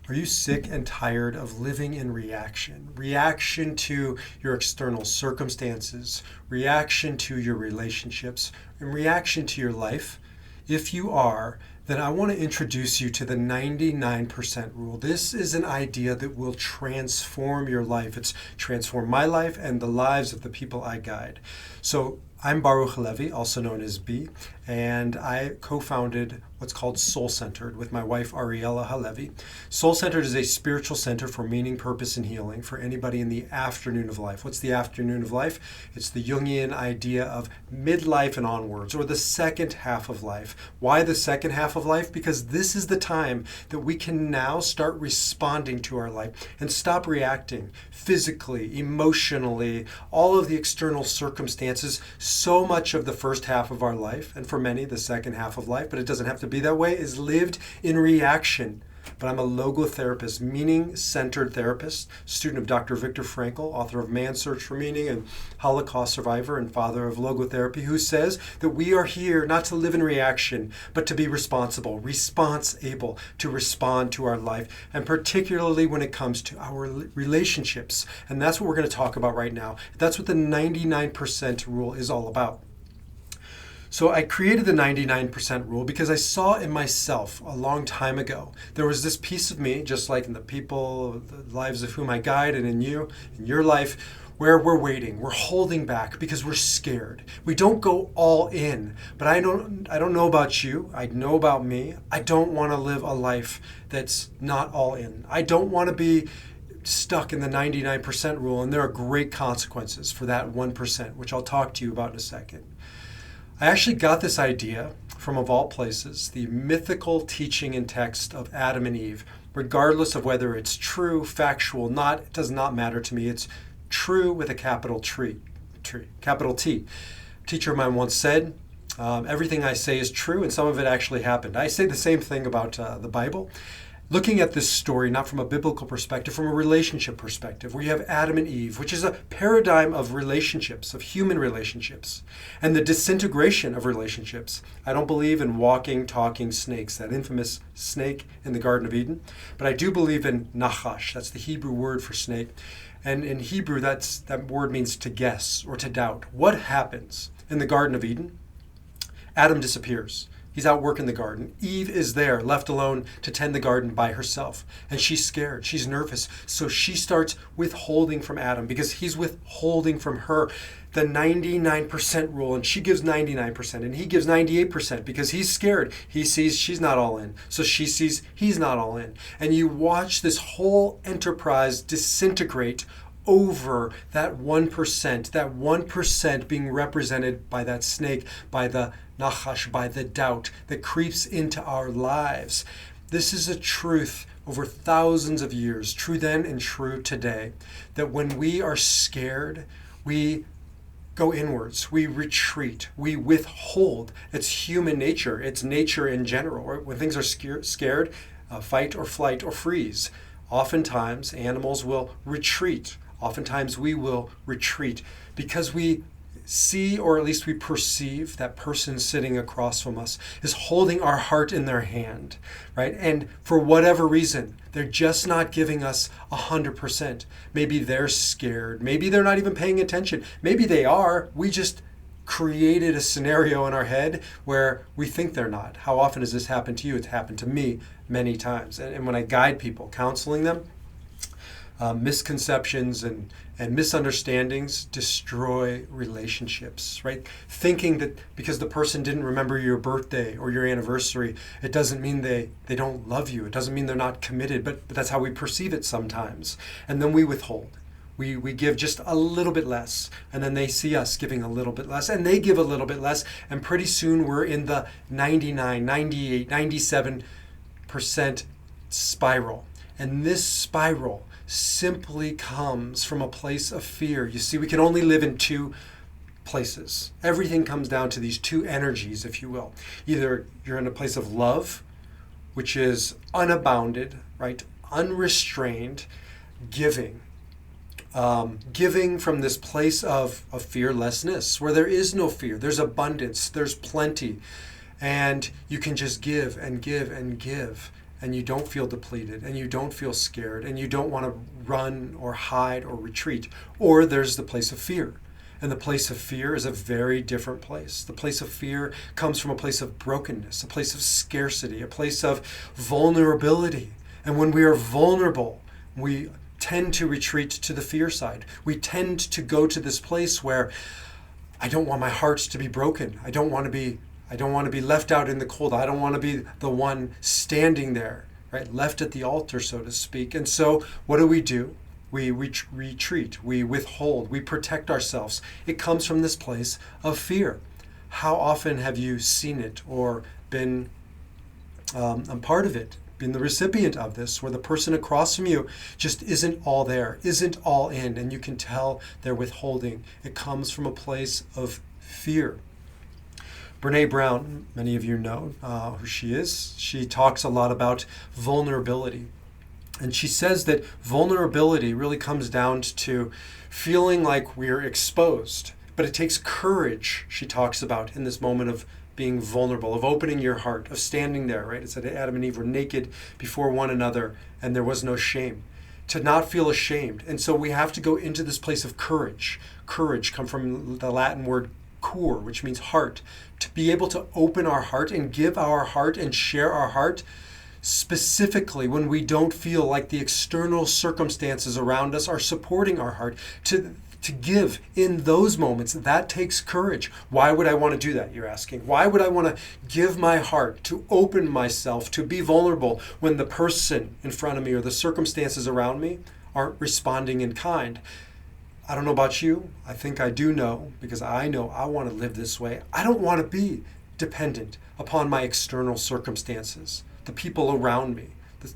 Are you sick and tired of living in reaction? Reaction to your external circumstances, reaction to your relationships, and reaction to your life? If you are, then I want to introduce you to the 99% rule. This is an idea that will transform your life. It's transformed my life and the lives of the people I guide. So I'm Baruch Halevi, also known as B, and I co-founded what's called Soul Centered with my wife Ariella Halevi. Soul Centered is a spiritual center for meaning, purpose, and healing for anybody in the afternoon of life. What's the afternoon of life? It's the Jungian idea of midlife and onwards, or the second half of life. Why the second half of life? Because this is the time that we can now start responding to our life and stop reacting physically, emotionally, all of the external circumstances. So much of the first half of our life, and for many the second half of life, but it doesn't have to be that way, is lived in reaction. But I'm a logotherapist, meaning-centered therapist, student of Dr. Viktor Frankl, author of Man's Search for Meaning and Holocaust survivor and father of logotherapy, who says that we are here not to live in reaction, but to be responsible, response-able to respond to our life, and particularly when it comes to our relationships. And that's what we're going to talk about right now. That's what the 99% rule is all about. So I created the 99% rule because I saw in myself a long time ago. There was this piece of me, just like in the people, the lives of whom I guide, and in you, in your life, where we're waiting, we're holding back because we're scared. We don't go all in. But I don't know about you. I know about me. I don't want to live a life that's not all in. I don't want to be stuck in the 99% rule, and there are great consequences for that 1%, which I'll talk to you about in a second. I actually got this idea from, of all places, the mythical teaching and text of Adam and Eve. Regardless of whether it's true, factual, not, it does not matter to me. It's true with a capital capital T. A teacher of mine once said, everything I say is true, and some of it actually happened. I say the same thing about the Bible. Looking at this story, not from a biblical perspective, from a relationship perspective, where you have Adam and Eve, which is a paradigm of relationships, of human relationships, and the disintegration of relationships. I don't believe in walking, talking snakes, that infamous snake in the Garden of Eden, but I do believe in nachash. That's the Hebrew word for snake. And in Hebrew, that word means to guess or to doubt. What happens in the Garden of Eden? Adam disappears. He's out working the garden. Eve is there, left alone to tend the garden by herself. And she's scared. She's nervous. So she starts withholding from Adam because he's withholding from her the 99% rule. And she gives 99% and he gives 98% because he's scared. He sees she's not all in. So she sees he's not all in. And you watch this whole enterprise disintegrate over that 1% being represented by that snake, by the nachash, by the doubt that creeps into our lives. This is a truth over thousands of years, true then and true today, that when we are scared, we go inwards, we retreat, we withhold. It's human nature, it's nature in general. Right? When things are scared, fight or flight or freeze. Oftentimes, animals will retreat. Oftentimes we will retreat because we see, or at least we perceive, that person sitting across from us is holding our heart in their hand, right? And for whatever reason, they're just not giving us 100%. Maybe they're scared. Maybe they're not even paying attention. Maybe they are. We just created a scenario in our head where we think they're not. How often has this happened to you? It's happened to me many times. And when I guide people, counseling them, misconceptions and misunderstandings destroy relationships, right? Thinking that because the person didn't remember your birthday or your anniversary, it doesn't mean they don't love you. It doesn't mean they're not committed, but that's how we perceive it sometimes. And then we withhold. We give just a little bit less, and then they see us giving a little bit less, and they give a little bit less, and pretty soon we're in the 99, 98, 97% spiral. And this spiral simply comes from a place of fear. You see, we can only live in two places. Everything comes down to these two energies, if you will. Either you're in a place of love, which is unabounded, right? Unrestrained, giving. Giving from this place of fearlessness, where there is no fear. There's abundance, there's plenty. And you can just give and give and give. and you don't feel depleted, and you don't feel scared, and you don't want to run or hide or retreat. Or there's the place of fear. And the place of fear is a very different place. The place of fear comes from a place of brokenness, a place of scarcity, a place of vulnerability. And when we are vulnerable, we tend to retreat to the fear side. We tend to go to this place where I don't want my heart to be broken. I don't want to be left out in the cold. I don't want to be the one standing there, right? Left at the altar, so to speak. And so what do? We retreat, we withhold, we protect ourselves. It comes from this place of fear. How often have you seen it or been a part of it, been the recipient of this, where the person across from you just isn't all there, isn't all in, and you can tell they're withholding? It comes from a place of fear. Brene Brown, many of you know who she is. She talks a lot about vulnerability. And she says that vulnerability really comes down to feeling like we're exposed. But it takes courage, she talks about, in this moment of being vulnerable, of opening your heart, of standing there, right? It said Adam and Eve were naked before one another, and there was no shame. To not feel ashamed. And so we have to go into this place of courage. Courage comes from the Latin word cor, which means heart. To be able to open our heart and give our heart and share our heart, specifically when we don't feel like the external circumstances around us are supporting our heart, to give in those moments. That takes courage. Why would I want to do that, you're asking? Why would I want to give my heart, to open myself, to be vulnerable when the person in front of me or the circumstances around me aren't responding in kind? I don't know about you. I think I do know, because I know I want to live this way. I don't want to be dependent upon my external circumstances, the people around me,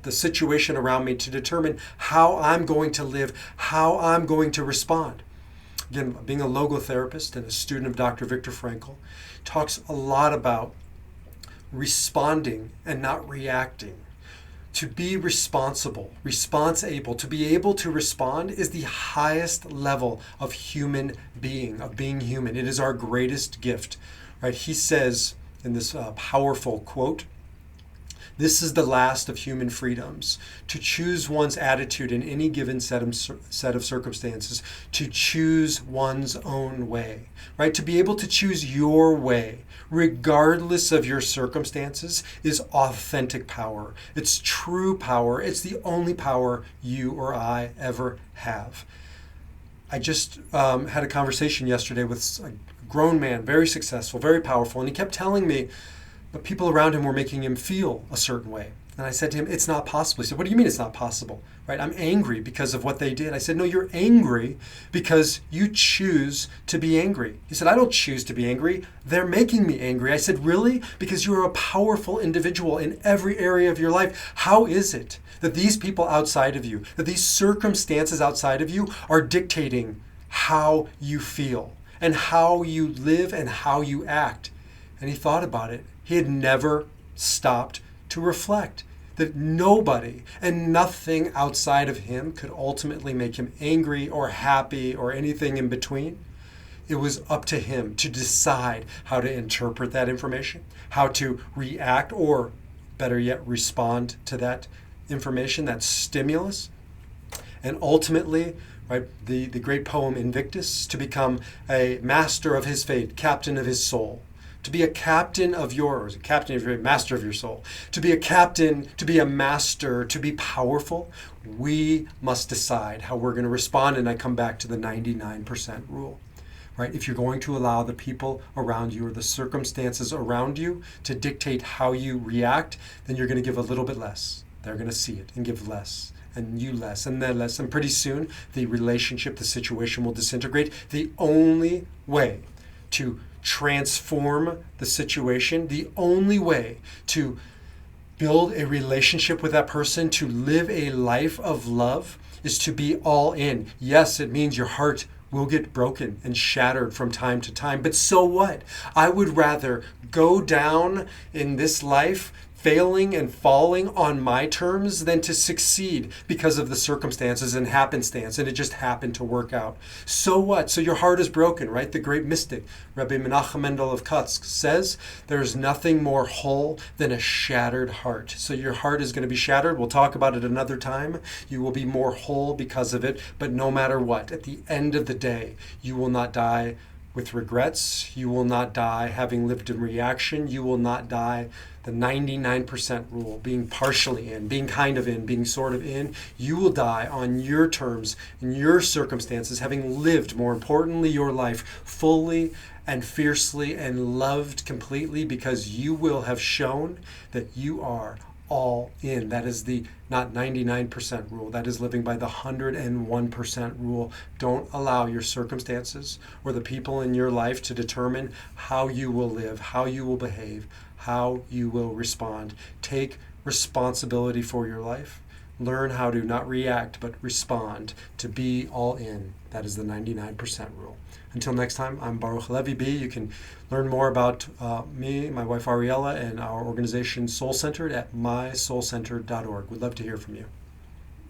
the situation around me, to determine how I'm going to live, how I'm going to respond. Again, being a logotherapist and a student of Dr. Viktor Frankl, talks a lot about responding and not reacting. To be responsible, response-able, to be able to respond is the highest level of human being, of being human. It is our greatest gift, right? He says in this powerful quote, "This is the last of human freedoms, to choose one's attitude in any given set of circumstances, to choose one's own way," right? To be able to choose your way, regardless of your circumstances, is authentic power. It's true power. It's the only power you or I ever have. I just had a conversation yesterday with a grown man, very successful, very powerful, and he kept telling me, but people around him were making him feel a certain way. And I said to him, it's not possible. He said, what do you mean it's not possible? Right? I'm angry because of what they did. I said, no, you're angry because you choose to be angry. He said, I don't choose to be angry. They're making me angry. I said, really? Because you're a powerful individual in every area of your life. How is it that these people outside of you, that these circumstances outside of you are dictating how you feel and how you live and how you act? And he thought about it. He had never stopped to reflect that nobody and nothing outside of him could ultimately make him angry or happy or anything in between. It was up to him to decide how to interpret that information, how to react, or better yet, respond to that information, that stimulus. And ultimately, right, the great poem Invictus, to become a master of his fate, captain of his soul. To be a captain of yours, a captain of your master of your soul. To be a captain, to be a master, to be powerful, we must decide how we're going to respond. And I come back to the 99% rule, right? If you're going to allow the people around you or the circumstances around you to dictate how you react, then you're going to give a little bit less. They're going to see it and give less, and you less, and then less. And pretty soon, the relationship, the situation will disintegrate. The only way to transform the situation, the only way to build a relationship with that person, to live a life of love, is to be all in. Yes, it means your heart will get broken and shattered from time to time, but so what? I would rather go down in this life failing and falling on my terms than to succeed because of the circumstances and happenstance, and it just happened to work out. So what? So your heart is broken, right? The great mystic, Rabbi Menachem Mendel of Kutsk, says there's nothing more whole than a shattered heart. So your heart is going to be shattered. We'll talk about it another time. You will be more whole because of it, but no matter what, at the end of the day, you will not die with regrets. You will not die having lived in reaction. You will not die the 99% rule, being partially in, being kind of in, being sort of in. You will die on your terms, in your circumstances, having lived, more importantly, your life fully and fiercely and loved completely, because you will have shown that you are all in. That is the not 99% rule. That is living by the 101% rule. Don't allow your circumstances or the people in your life to determine how you will live, how you will behave, how you will respond. Take responsibility for your life. Learn how to not react, but respond, to be all in. That is the 99% rule. Until next time, I'm Baruch Levi B. You can learn more about me, my wife Ariella, and our organization Soul Centered at mysoulcentered.org. We'd love to hear from you.